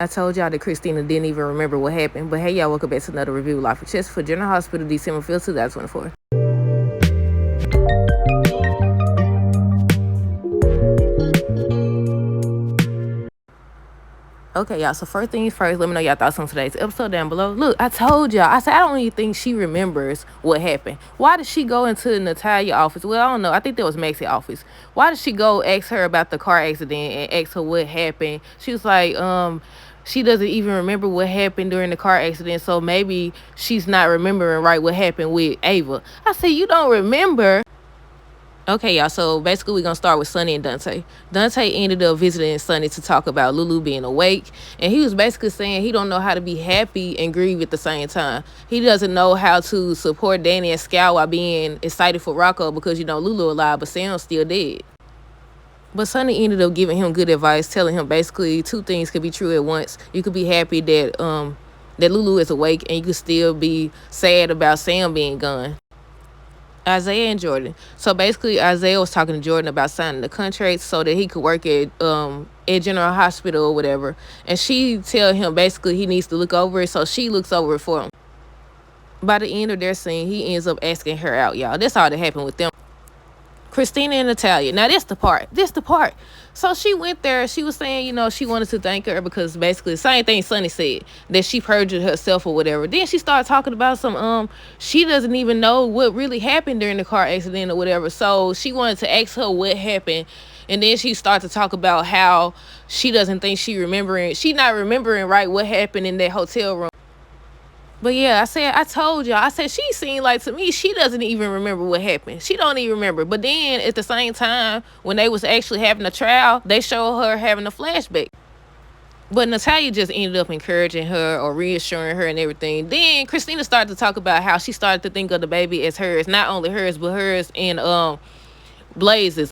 I told y'all that Christina didn't even remember what happened. But hey, y'all, welcome back to another review of Life for Chester General Hospital, December 5th, 2024. Okay, y'all, so first things first, let me know y'all thoughts on today's episode down below. Look, I told y'all, I said I don't even think she remembers what happened. Why did she go into Natalia's office? Well, I don't know. I think that was Maxie's office. Why did she go ask her about the car accident and ask her what happened? She was like, she doesn't even remember what happened during the car accident, so maybe she's not remembering right what happened with Ava. I said, you don't remember? Okay, y'all, so basically we're going to start with Sonny and Dante. Dante ended up visiting Sonny to talk about Lulu being awake, and he was basically saying he don't know how to be happy and grieve at the same time. He doesn't know how to support Danny and Scout while being excited for Rocco because, Lulu alive, but Sam's still dead. But Sonny ended up giving him good advice, telling him basically two things could be true at once. You could be happy that Lulu is awake, and you could still be sad about Sam being gone. Isaiah and Jordan. So basically, Isaiah was talking to Jordan about signing the contract so that he could work at General Hospital or whatever. And she tell him basically he needs to look over it, so she looks over it for him. By the end of their scene, he ends up asking her out, y'all. That's all that happened with them. Christina and Natalia. Now, this the part. So she went there. She was saying, she wanted to thank her because basically the same thing Sonny said, that she perjured herself or whatever. Then she started talking about some, she doesn't even know what really happened during the car accident or whatever. So she wanted to ask her what happened. And then she started to talk about how she doesn't think she not remembering right what happened in that hotel room. But yeah, I told y'all, she seemed like, to me, she doesn't even remember what happened. She don't even remember. But then at the same time, when they was actually having a trial, they showed her having a flashback. But Natalia just ended up encouraging her or reassuring her and everything. Then Christina started to talk about how she started to think of the baby as hers. Not only hers, but hers and Blaze's.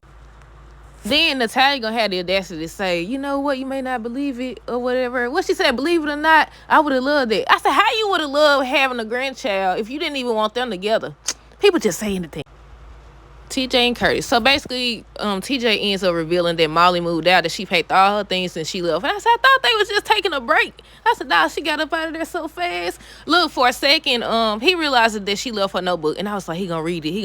Then Natalia gonna have the audacity to say, you know what, you may not believe it or whatever. What she said, believe it or not, I would have loved it. I said, how you would have loved having a grandchild if you didn't even want them together? People just say anything. TJ and Curtis. So basically, TJ ends up revealing that Molly moved out, that she packed all her things and she left. And I said, I thought they was just taking a break. I said, nah, she got up out of there so fast. Look, for a second, he realized that she left her notebook. And I was like, he gonna read it. He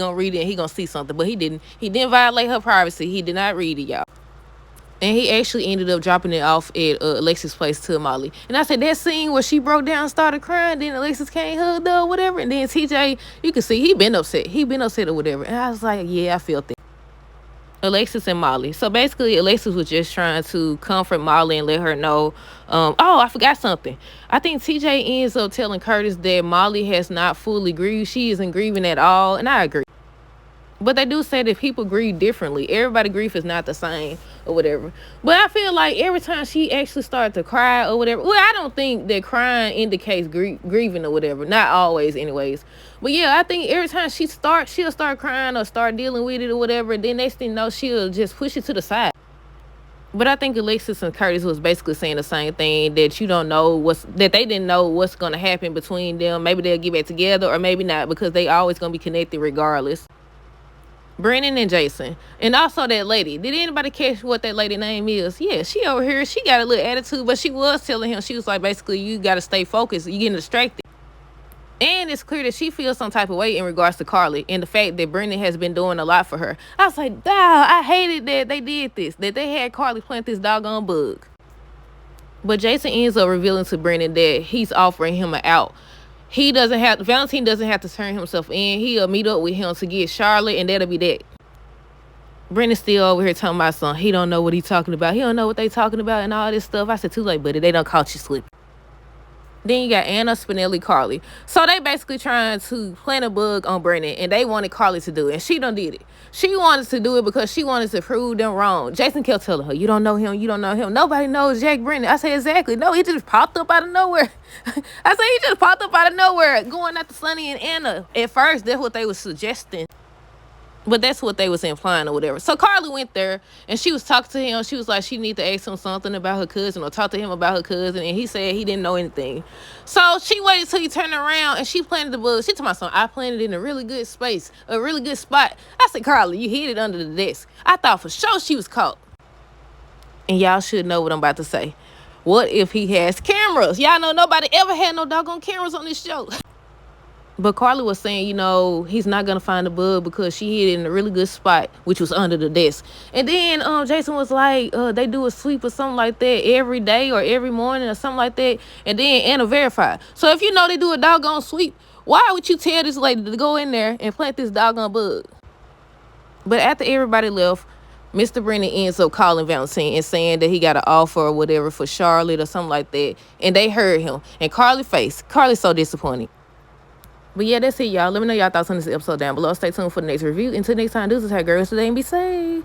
gonna see something. But he didn't. He didn't violate her privacy. He did not read it, y'all. And he actually ended up dropping it off at Alexis' place to Molly. And I said, that scene where she broke down and started crying, then Alexis came, hugged her or whatever. And then TJ, you can see he been upset. Or whatever. And I was like, yeah, I felt that. Alexis and Molly. So basically, Alexis was just trying to comfort Molly and let her know, I forgot something. I think TJ ends up telling Curtis that Molly has not fully grieved. She isn't grieving at all. And I agree. But they do say that people grieve differently. Everybody's grief is not the same or whatever. But I feel like every time she actually started to cry or whatever, well, I don't think that crying indicates grieving or whatever. Not always anyways. But yeah, I think every time she'll start crying or start dealing with it or whatever. Then next thing you know, she'll just push it to the side. But I think Alexis and Curtis was basically saying the same thing, that that they didn't know what's going to happen between them. Maybe they'll get back together or maybe not, because they always going to be connected regardless. Brennan and Jason. And also that lady. Did anybody catch what that lady name is? Yeah, she over here. She got a little attitude, but she was telling him, she was like, basically, you got to stay focused. You're getting distracted. And it's clear that she feels some type of way in regards to Carly and the fact that Brennan has been doing a lot for her. I was like, I hated that they did this, that they had Carly plant this doggone bug. But Jason ends up revealing to Brennan that he's offering him an out. Valentine doesn't have to turn himself in. He'll meet up with him to get Charlotte, and that'll be that. Brennan's still over here talking about something. He don't know what he's talking about. He don't know what they talking about and all this stuff. I said, too late, buddy. They done caught you slipping. Then you got Anna, Spinelli, Carly. So they basically trying to plant a bug on Brennan, and they wanted Carly to do it, and she done did it. She wanted to do it because she wanted to prove them wrong. Jason kept telling her, you don't know him. Nobody knows Jack Brennan. I said, exactly. No, he just popped up out of nowhere. He just popped up out of nowhere going after Sonny and Anna. At first, that's what they was suggesting. But that's what they was implying or whatever. So Carly went there and she was talking to him. She was like, she need to ask him something about her cousin or talk to him about her cousin. And he said he didn't know anything. So she waited till he turned around and she planted the bug. She told my son, I planted it in a really good space, a really good spot. I said, Carly, you hid it under the desk. I thought for sure she was caught. And y'all should know what I'm about to say. What if he has cameras? Y'all know nobody ever had no doggone cameras on this show. But Carly was saying, he's not gonna find the bug because she hid in a really good spot, which was under the desk. And then Jason was like, they do a sweep or something like that every day or every morning or something like that. And then Anna verified. So if you know they do a doggone sweep, why would you tell this lady to go in there and plant this doggone bug? But after everybody left, Mr. Brennan ends up calling Valentine and saying that he got an offer or whatever for Charlotte or something like that. And they heard him. And Carly's so disappointed. But yeah, that's it, y'all. Let me know y'all thoughts on this episode down below. Stay tuned for the next review. Until next time, this is how girls today and be safe.